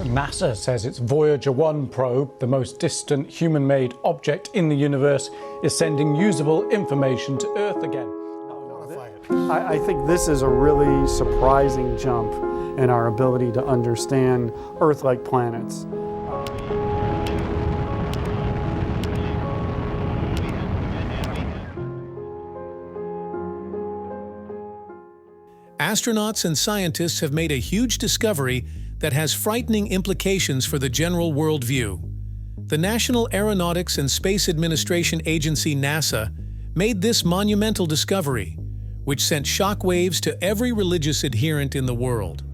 NASA says its Voyager 1 probe, the most distant human-made object in the universe, is sending usable information to Earth again. I think this is a really surprising jump in our ability to understand Earth-like planets. Astronauts and scientists have made a huge discovery that has frightening implications for the general worldview. The National Aeronautics and Space Administration Agency, NASA, made this monumental discovery, which sent shockwaves to every religious adherent in the world.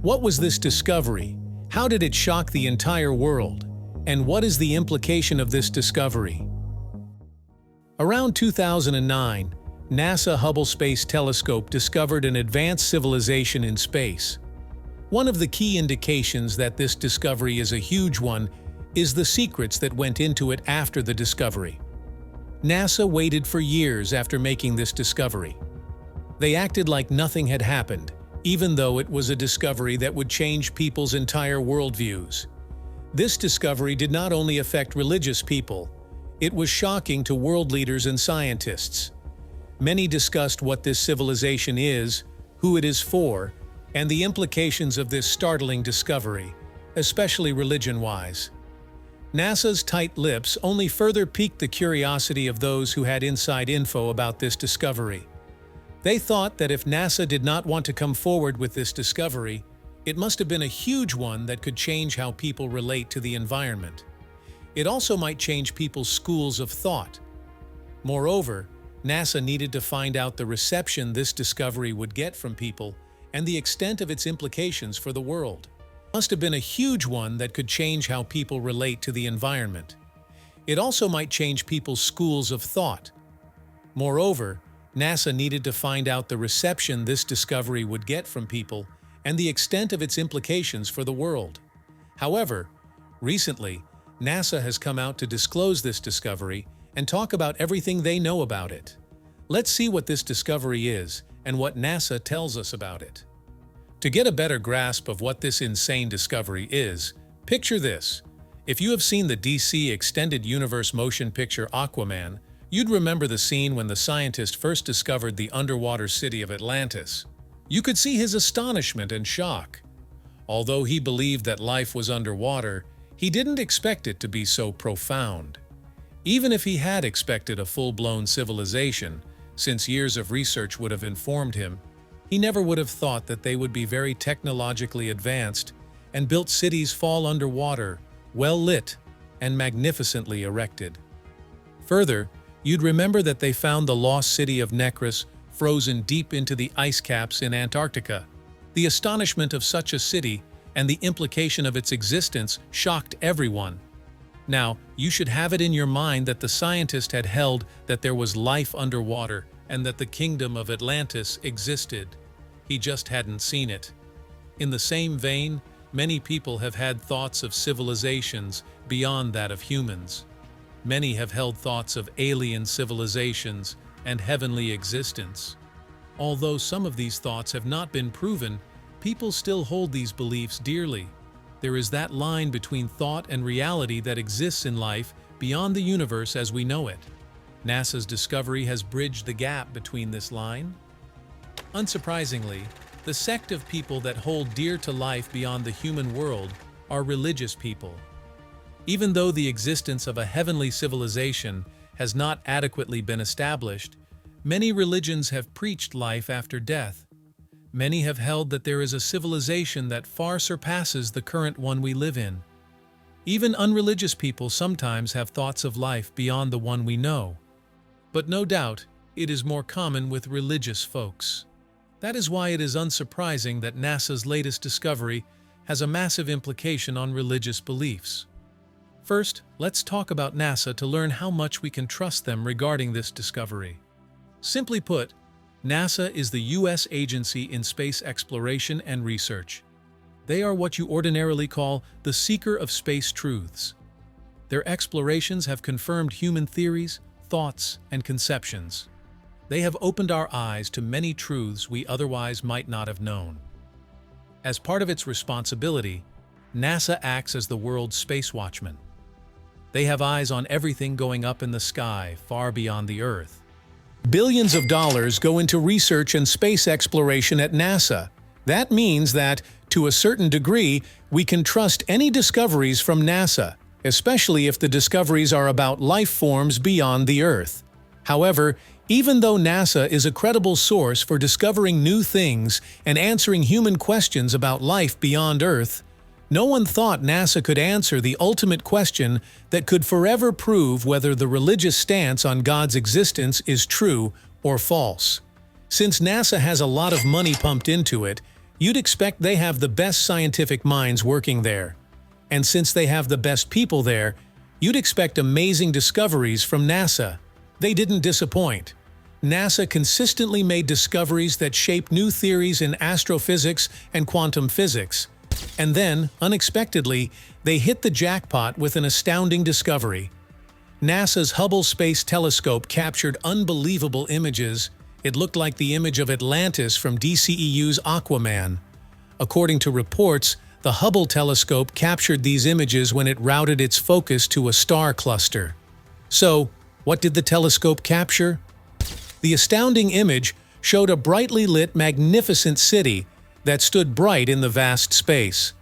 What was this discovery? How did it shock the entire world? And what is the implication of this discovery? Around 2009, NASA Hubble Space Telescope discovered an advanced civilization in space. One of the key indications that this discovery is a huge one is the secrets that went into it after the discovery. NASA waited for years after making this discovery. They acted like nothing had happened, even though it was a discovery that would change people's entire worldviews. This discovery did not only affect religious people, it was shocking to world leaders and scientists. Many discussed what this civilization is, who it is for, and the implications of this startling discovery, especially religion-wise. NASA's tight lips only further piqued the curiosity of those who had inside info about this discovery. They thought that if NASA did not want to come forward with this discovery, it must have been a huge one that could change how people relate to the environment. It also might change people's schools of thought. Moreover, NASA needed to find out the reception this discovery would get from people and the extent of its implications for the world. It must have been a huge one that could change how people relate to the environment. It also might change people's schools of thought. Moreover, NASA needed to find out the reception this discovery would get from people and the extent of its implications for the world. However, recently, NASA has come out to disclose this discovery and talk about everything they know about it. Let's see what this discovery is and what NASA tells us about it. To get a better grasp of what this insane discovery is, picture this. If you have seen the DC Extended Universe motion picture Aquaman, you'd remember the scene when the scientist first discovered the underwater city of Atlantis. You could see his astonishment and shock. Although he believed that life was underwater, he didn't expect it to be so profound. Even if he had expected a full-blown civilization, since years of research would have informed him, he never would have thought that they would be very technologically advanced and built cities fall underwater, well-lit, and magnificently erected. Further, you'd remember that they found the lost city of Necros frozen deep into the ice caps in Antarctica. The astonishment of such a city and the implication of its existence shocked everyone. Now, you should have it in your mind that the scientist had held that there was life underwater and that the kingdom of Atlantis existed. He just hadn't seen it. In the same vein, many people have had thoughts of civilizations beyond that of humans. Many have held thoughts of alien civilizations and heavenly existence. Although some of these thoughts have not been proven, people still hold these beliefs dearly. There is that line between thought and reality that exists in life beyond the universe as we know it. NASA's discovery has bridged the gap between this line. Unsurprisingly, the sect of people that hold dear to life beyond the human world are religious people. Even though the existence of a heavenly civilization has not adequately been established, many religions have preached life after death. Many have held that there is a civilization that far surpasses the current one we live in. Even unreligious people sometimes have thoughts of life beyond the one we know. But no doubt, it is more common with religious folks. That is why it is unsurprising that NASA's latest discovery has a massive implication on religious beliefs. First, let's talk about NASA to learn how much we can trust them regarding this discovery. Simply put, NASA is the U.S. agency in space exploration and research. They are what you ordinarily call the seeker of space truths. Their explorations have confirmed human theories, thoughts, and conceptions. They have opened our eyes to many truths we otherwise might not have known. As part of its responsibility, NASA acts as the world's space watchman. They have eyes on everything going up in the sky, far beyond the Earth. Billions of dollars go into research and space exploration at NASA. That means that, to a certain degree, we can trust any discoveries from NASA, especially if the discoveries are about life forms beyond the Earth. However, even though NASA is a credible source for discovering new things and answering human questions about life beyond Earth, no one thought NASA could answer the ultimate question that could forever prove whether the religious stance on God's existence is true or false. Since NASA has a lot of money pumped into it, you'd expect they have the best scientific minds working there. And since they have the best people there, you'd expect amazing discoveries from NASA. They didn't disappoint. NASA consistently made discoveries that shaped new theories in astrophysics and quantum physics. And then, unexpectedly, they hit the jackpot with an astounding discovery. NASA's Hubble Space Telescope captured unbelievable images. It looked like the image of Atlantis from DCEU's Aquaman. According to reports, the Hubble telescope captured these images when it routed its focus to a star cluster. So, what did the telescope capture? The astounding image showed a brightly lit, magnificent city that stood bright in the vast space.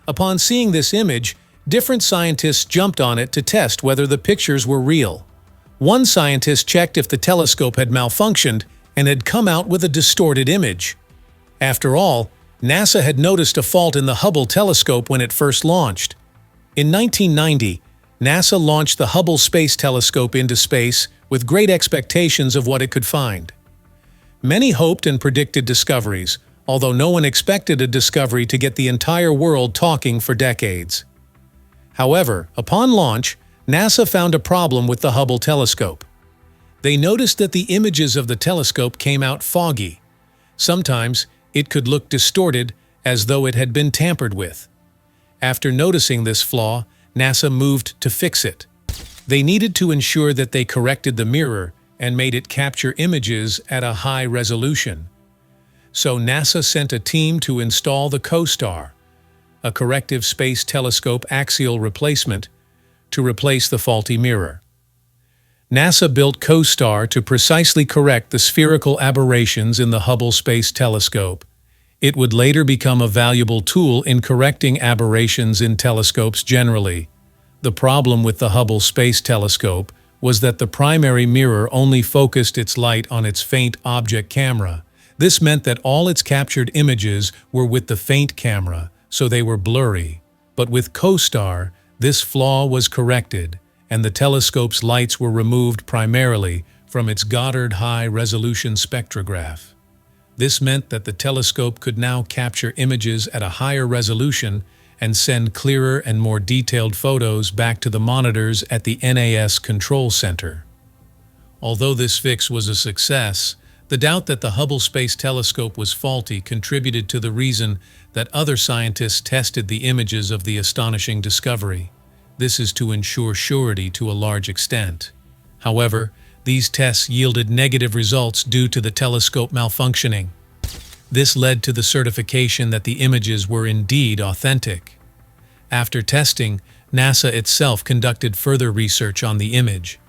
Upon seeing this image, different scientists jumped on it to test whether the pictures were real. One scientist checked if the telescope had malfunctioned and had come out with a distorted image. After all, NASA had noticed a fault in the Hubble telescope when it first launched. In 1990, NASA launched the Hubble Space Telescope into space with great expectations of what it could find. Many hoped and predicted discoveries, although no one expected a discovery to get the entire world talking for decades. However, upon launch, NASA found a problem with the Hubble telescope. They noticed that the images of the telescope came out foggy. Sometimes, it could look distorted, as though it had been tampered with. After noticing this flaw, NASA moved to fix it. They needed to ensure that they corrected the mirror and made it capture images at a high resolution. So NASA sent a team to install the CoStar, a corrective space telescope axial replacement, to replace the faulty mirror. NASA built CoStar to precisely correct the spherical aberrations in the Hubble Space Telescope. It would later become a valuable tool in correcting aberrations in telescopes generally. The problem with the Hubble Space Telescope was that the primary mirror only focused its light on its faint object camera. This meant that all its captured images were with the faint camera, so they were blurry. But with CoStar, this flaw was corrected, and the telescope's lights were removed primarily from its Goddard high-resolution spectrograph. This meant that the telescope could now capture images at a higher resolution and send clearer and more detailed photos back to the monitors at the NAS Control Center. Although this fix was a success, the doubt that the Hubble Space Telescope was faulty contributed to the reason that other scientists tested the images of the astonishing discovery. This is to ensure surety to a large extent. However, these tests yielded negative results due to the telescope malfunctioning. This led to the certification that the images were indeed authentic. After testing, NASA itself conducted further research on the image.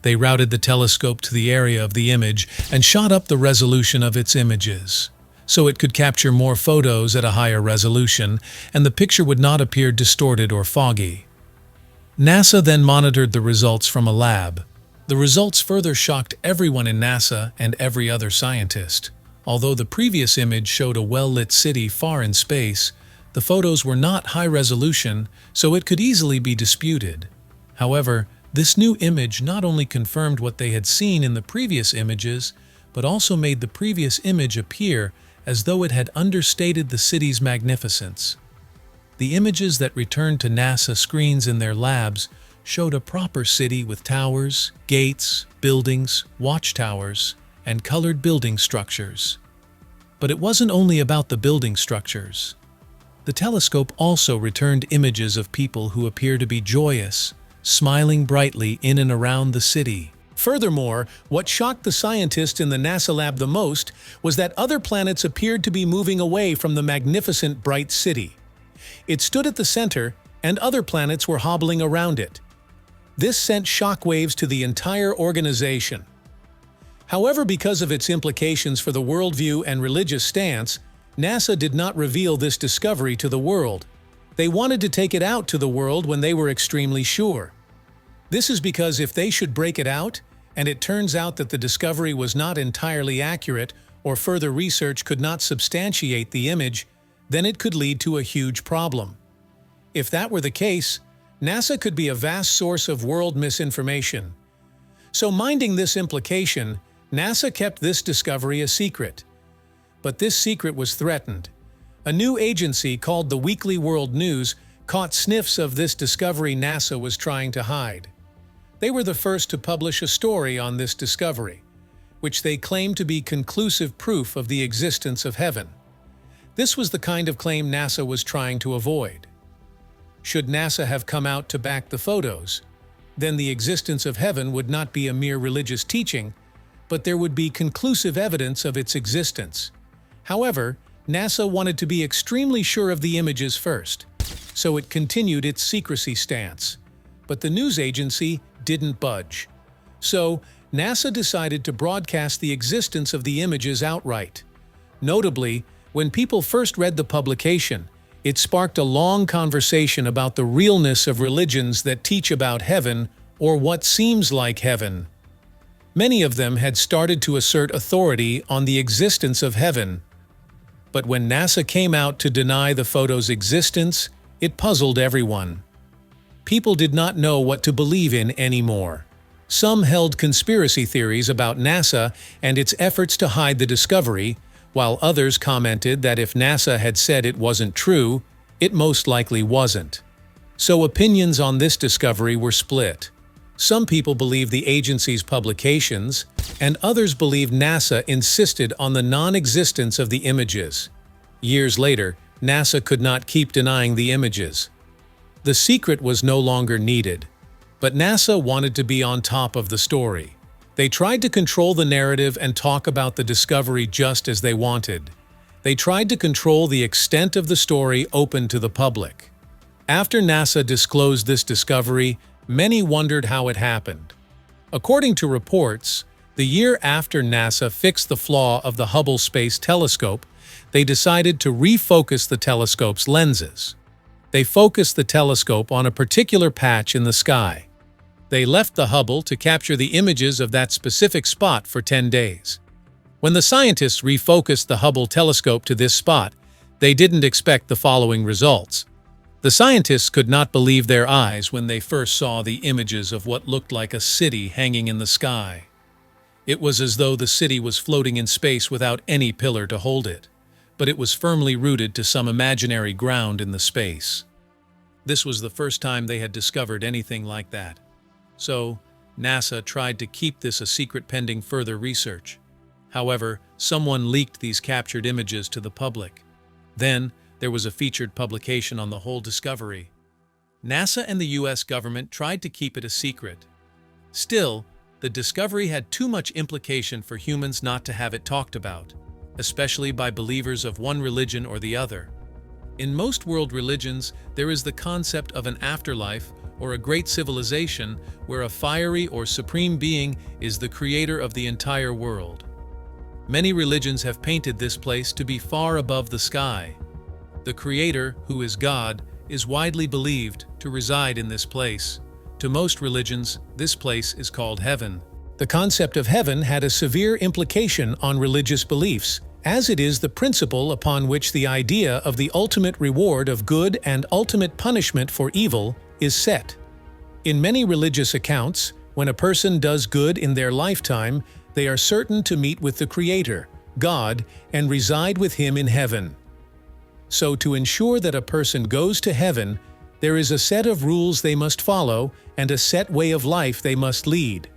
They routed the telescope to the area of the image and shot up the resolution of its images, so it could capture more photos at a higher resolution, and the picture would not appear distorted or foggy. NASA then monitored the results from a lab. The results further shocked everyone in NASA and every other scientist. Although the previous image showed a well-lit city far in space, the photos were not high resolution, so it could easily be disputed. However, this new image not only confirmed what they had seen in the previous images, but also made the previous image appear as though it had understated the city's magnificence. The images that returned to NASA screens in their labs showed a proper city with towers, gates, buildings, watchtowers, and colored building structures. But it wasn't only about the building structures. The telescope also returned images of people who appear to be joyous, smiling brightly in and around the city. Furthermore, what shocked the scientists in the NASA lab the most was that other planets appeared to be moving away from the magnificent bright city. It stood at the center, and other planets were hobbling around it. This sent shockwaves to the entire organization. However, because of its implications for the worldview and religious stance, NASA did not reveal this discovery to the world. They wanted to take it out to the world when they were extremely sure. This is because if they should break it out, and it turns out that the discovery was not entirely accurate or further research could not substantiate the image, then it could lead to a huge problem. If that were the case, NASA could be a vast source of world misinformation. So, minding this implication, NASA kept this discovery a secret. But this secret was threatened. A new agency called the Weekly World News caught sniffs of this discovery NASA was trying to hide. They were the first to publish a story on this discovery, which they claimed to be conclusive proof of the existence of heaven. This was the kind of claim NASA was trying to avoid. Should NASA have come out to back the photos, then the existence of heaven would not be a mere religious teaching, but there would be conclusive evidence of its existence. However, NASA wanted to be extremely sure of the images first, so it continued its secrecy stance. But the news agency didn't budge. So, NASA decided to broadcast the existence of the images outright. Notably, when people first read the publication, it sparked a long conversation about the realness of religions that teach about heaven or what seems like heaven. Many of them had started to assert authority on the existence of heaven. But when NASA came out to deny the photo's existence, it puzzled everyone. People did not know what to believe in anymore. Some held conspiracy theories about NASA and its efforts to hide the discovery, while others commented that if NASA had said it wasn't true, it most likely wasn't. So opinions on this discovery were split. Some people believed the agency's publications, and others believed NASA insisted on the non-existence of the images. Years later, NASA could not keep denying the images. The secret was no longer needed, but NASA wanted to be on top of the story. They tried to control the narrative and talk about the discovery just as they wanted. They tried to control the extent of the story open to the public. After NASA disclosed this discovery, many wondered how it happened. According to reports, the year after NASA fixed the flaw of the Hubble Space Telescope, they decided to refocus the telescope's lenses. They focused the telescope on a particular patch in the sky. They left the Hubble to capture the images of that specific spot for 10 days. When the scientists refocused the Hubble telescope to this spot, they didn't expect the following results. The scientists could not believe their eyes when they first saw the images of what looked like a city hanging in the sky. It was as though the city was floating in space without any pillar to hold it, but it was firmly rooted to some imaginary ground in the space. This was the first time they had discovered anything like that. So, NASA tried to keep this a secret pending further research. However, someone leaked these captured images to the public. Then, there was a featured publication on the whole discovery. NASA and the US government tried to keep it a secret. Still, the discovery had too much implication for humans not to have it talked about, especially by believers of one religion or the other. In most world religions, there is the concept of an afterlife or a great civilization where a fiery or supreme being is the creator of the entire world. Many religions have painted this place to be far above the sky. The Creator, who is God, is widely believed to reside in this place. To most religions, this place is called heaven. The concept of heaven had a severe implication on religious beliefs, as it is the principle upon which the idea of the ultimate reward of good and ultimate punishment for evil is set. In many religious accounts, when a person does good in their lifetime, they are certain to meet with the Creator, God, and reside with Him in heaven. So to ensure that a person goes to heaven, there is a set of rules they must follow and a set way of life they must lead.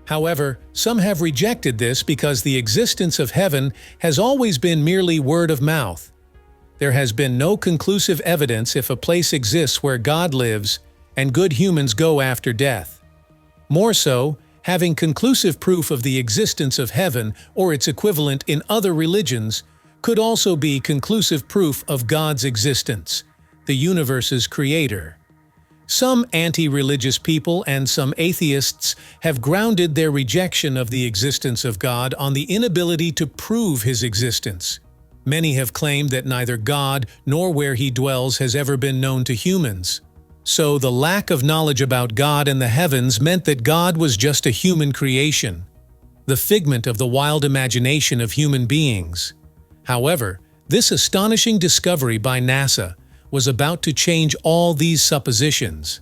However, some have rejected this because the existence of heaven has always been merely word of mouth. There has been no conclusive evidence if a place exists where God lives and good humans go after death. More so, having conclusive proof of the existence of heaven or its equivalent in other religions could also be conclusive proof of God's existence. the universe's creator. Some anti-religious people and some atheists have grounded their rejection of the existence of God on the inability to prove his existence. Many have claimed that neither God nor where he dwells has ever been known to humans. So the lack of knowledge about God and the heavens meant that God was just a human creation, the figment of the wild imagination of human beings. However, this astonishing discovery by NASA was about to change all these suppositions.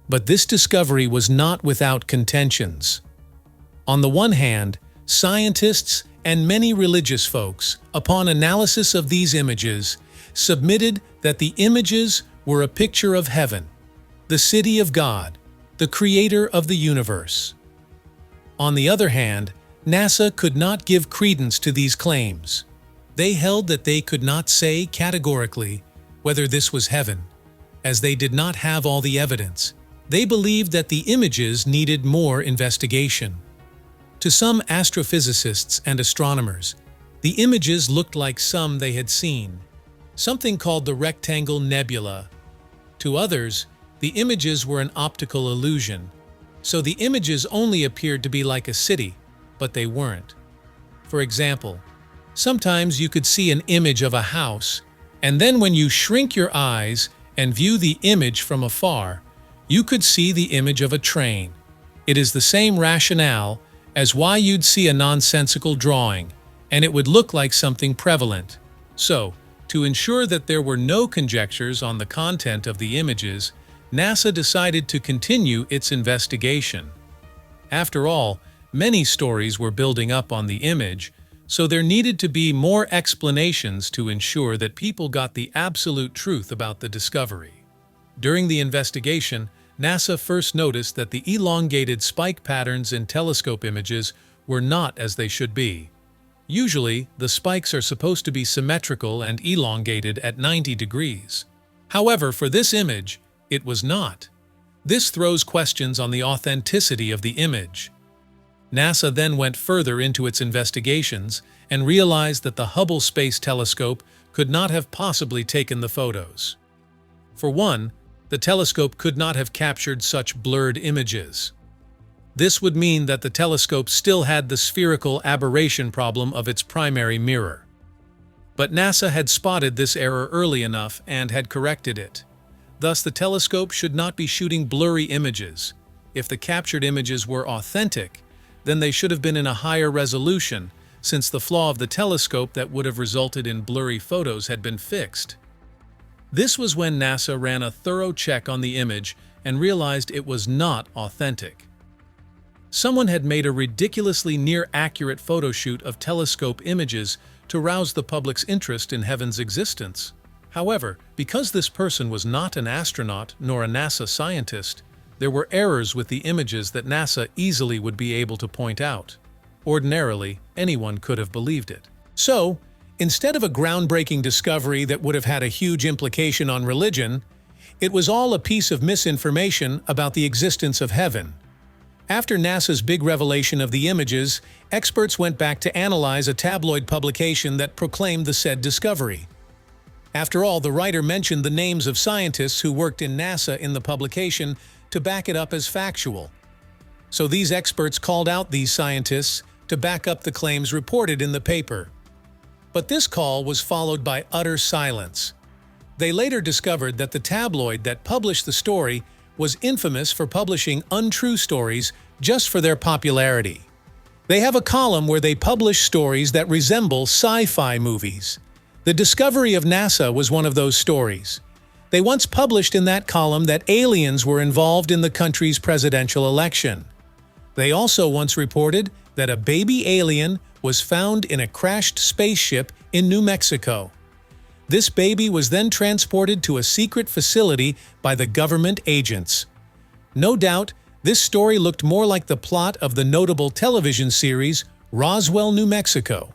But this discovery was not without contentions. On the one hand, scientists and many religious folks, upon analysis of these images, submitted that the images were a picture of heaven, the city of God, the creator of the universe. On the other hand, NASA could not give credence to these claims. They held that they could not say categorically whether this was heaven, as they did not have all the evidence. They believed that the images needed more investigation. To some astrophysicists and astronomers, the images looked like some they had seen, something called the rectangle nebula. To others, the images were an optical illusion, so the images only appeared to be like a city, but they weren't. For example, sometimes you could see an image of a house, and then when you shrink your eyes and view the image from afar, you could see the image of a train. It is the same rationale as why you'd see a nonsensical drawing, and it would look like something prevalent. So, to ensure that there were no conjectures on the content of the images, NASA decided to continue its investigation. After all, many stories were building up on the image, so there needed to be more explanations to ensure that people got the absolute truth about the discovery. During the investigation, NASA first noticed that the elongated spike patterns in telescope images were not as they should be. Usually, the spikes are supposed to be symmetrical and elongated at 90 degrees. However, for this image, it was not. This throws questions on the authenticity of the image. NASA then went further into its investigations and realized that the Hubble Space Telescope could not have possibly taken the photos. For one, the telescope could not have captured such blurred images. This would mean that the telescope still had the spherical aberration problem of its primary mirror. But NASA had spotted this error early enough and had corrected it. Thus, the telescope should not be shooting blurry images. If the captured images were authentic, then they should have been in a higher resolution, since the flaw of the telescope that would have resulted in blurry photos had been fixed. This was when NASA ran a thorough check on the image and realized it was not authentic. Someone had made a ridiculously near-accurate photoshoot of telescope images to rouse the public's interest in heaven's existence. However, because this person was not an astronaut nor a NASA scientist, there were errors with the images that NASA easily would be able to point out. Ordinarily, anyone could have believed it. So, instead of a groundbreaking discovery that would have had a huge implication on religion, it was all a piece of misinformation about the existence of heaven. After NASA's big revelation of the images, experts went back to analyze a tabloid publication that proclaimed the said discovery. After all, the writer mentioned the names of scientists who worked in NASA in the publication to back it up as factual. So these experts called out these scientists to back up the claims reported in the paper. But this call was followed by utter silence. They later discovered that the tabloid that published the story was infamous for publishing untrue stories just for their popularity. They have a column where they publish stories that resemble sci-fi movies. The discovery of NASA was one of those stories. They once published in that column that aliens were involved in the country's presidential election. They also once reported that a baby alien was found in a crashed spaceship in New Mexico. This baby was then transported to a secret facility by the government agents. No doubt, this story looked more like the plot of the notable television series Roswell, New Mexico.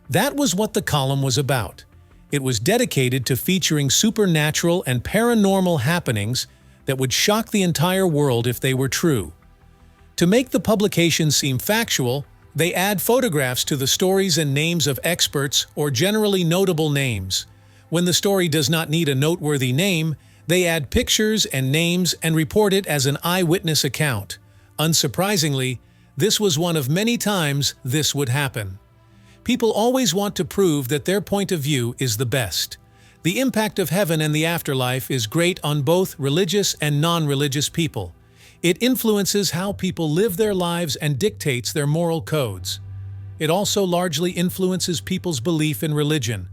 That was what the column was about. It was dedicated to featuring supernatural and paranormal happenings that would shock the entire world if they were true. To make the publication seem factual, they add photographs to the stories and names of experts or generally notable names, When the story does not need a noteworthy name, they add pictures and names and report it as an eyewitness account. Unsurprisingly, this was one of many times this would happen. People always want to prove that their point of view is the best. The impact of heaven and the afterlife is great on both religious and non-religious people. It influences how people live their lives and dictates their moral codes. It also largely influences people's belief in religion.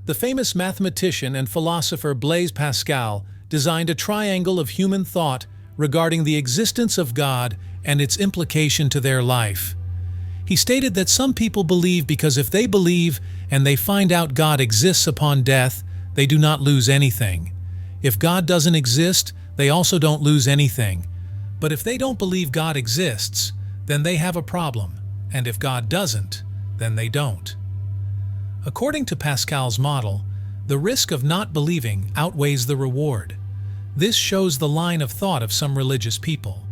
The famous mathematician and philosopher Blaise Pascal designed a triangle of human thought regarding the existence of God and its implication to their life. He stated that some people believe because if they believe and they find out God exists upon death, they do not lose anything. If God doesn't exist, they also don't lose anything. But if they don't believe God exists, then they have a problem, and if God doesn't, then they don't. According to Pascal's model, the risk of not believing outweighs the reward. This shows the line of thought of some religious people.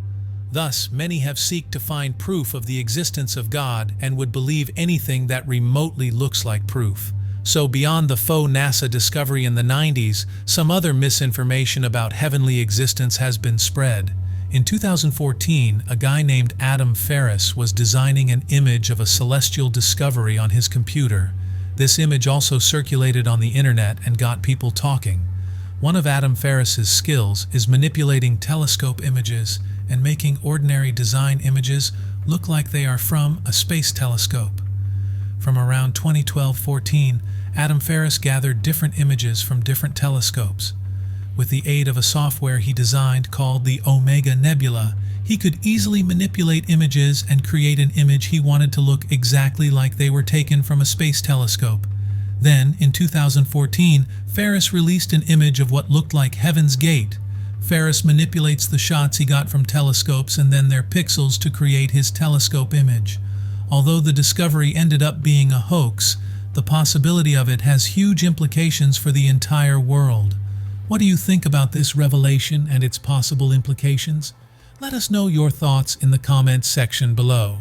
Thus, many have sought to find proof of the existence of God and would believe anything that remotely looks like proof. So beyond the faux NASA discovery in the 90s, some other misinformation about heavenly existence has been spread. In 2014, a guy named Adam Ferris was designing an image of a celestial discovery on his computer. This image also circulated on the internet and got people talking. One of Adam Ferris's skills is manipulating telescope images and making ordinary design images look like they are from a space telescope. From around 2012-14, Adam Ferris gathered different images from different telescopes. With the aid of a software he designed called the Omega Nebula, he could easily manipulate images and create an image he wanted to look exactly like they were taken from a space telescope. Then, in 2014, Ferris released an image of what looked like Heaven's Gate. Ferris manipulates the shots he got from telescopes and then their pixels to create his telescope image. Although the discovery ended up being a hoax, the possibility of it has huge implications for the entire world. What do you think about this revelation and its possible implications? Let us know your thoughts in the comments section below.